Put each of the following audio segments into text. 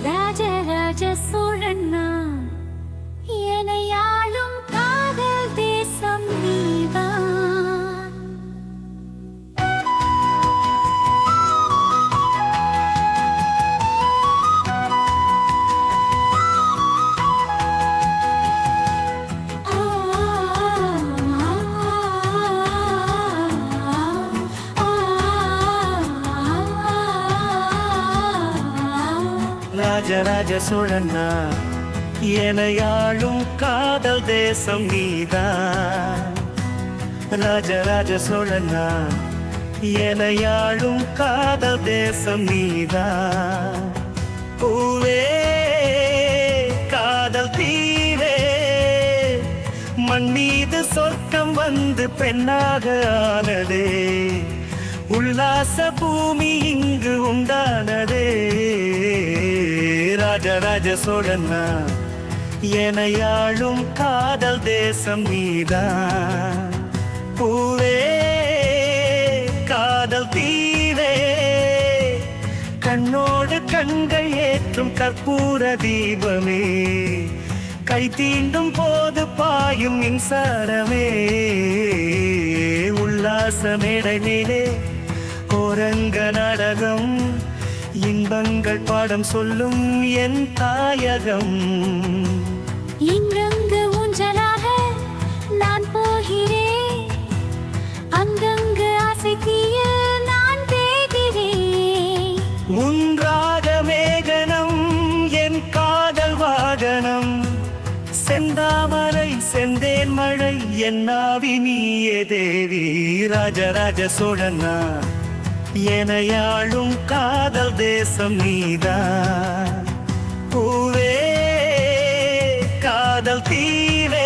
ராஜராஜ சோழன்னா எனையாளும் காதல் தேசம் நீதான். ராஜராஜ சோழன்னா எனையாளும் காதல் தேசம் நீதான். ராஜராஜ சோழன்னா எனையாளும் காதல் தேசம் நீதான். பூவே காதல் தீவே மண் மீது சொர்க்கம் வந்து பெண்ணாக ஆனதே. உல்லாச பூமி இங்கு உண்டானதே. ராஜராஜ சோழன்னா எனையாளும் காதல் தேசம் நீதான். பூவே காதல் தீவே கண்ணோடு கண்கள் ஏற்றும் கற்பூர தீபமே. கை தீண்டும் போது பாயும் மின்சாரமே. உல்லாச மேடை மேலே கோரங்க நாடகம் இன்பங்கள் பாடம் சொல்லும் என் தாயகம். இங்கங்கு ஊஞ்சலாக நான் போகிறேன், அங்கங்கு ஆசை தீய நான் தேகிறேன். முன்றாக மேகனம் என் காதல் வாகனம். செந்தாமரை செந்தேன் மழை என் நாவி நீயே தேவி. ராஜராஜ சோழன்னா எனையாளும் காதல் தேசம் நீதான். பூவே காதல் தீவே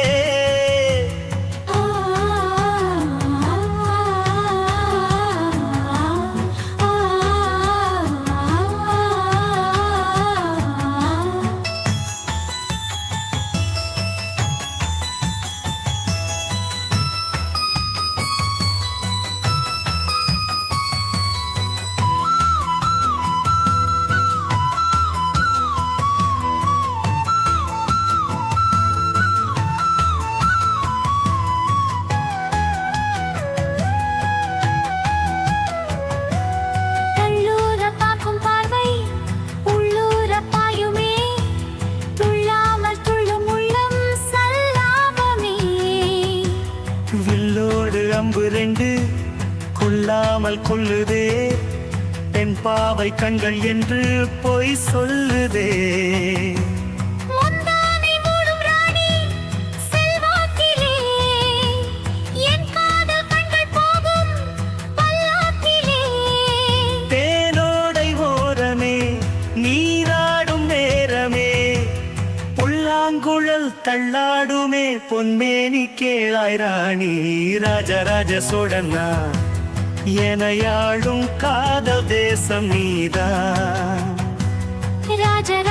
அம்பு ரெண்டு கொல்லாமல் கொல்லுதே. பெண் பாவை கண்கள் என்று பொய் சொல்லுதே. தேனோடை ஓரமே நீராடும் நேரமே. புல்லாங்குழல் தள்ளாடுமே பொன்மேனி கேளாய் ராணி. ராஜராஜ சோழன்னா எனையாளும் காதல் தேசம் நீதான். ராஜராஜ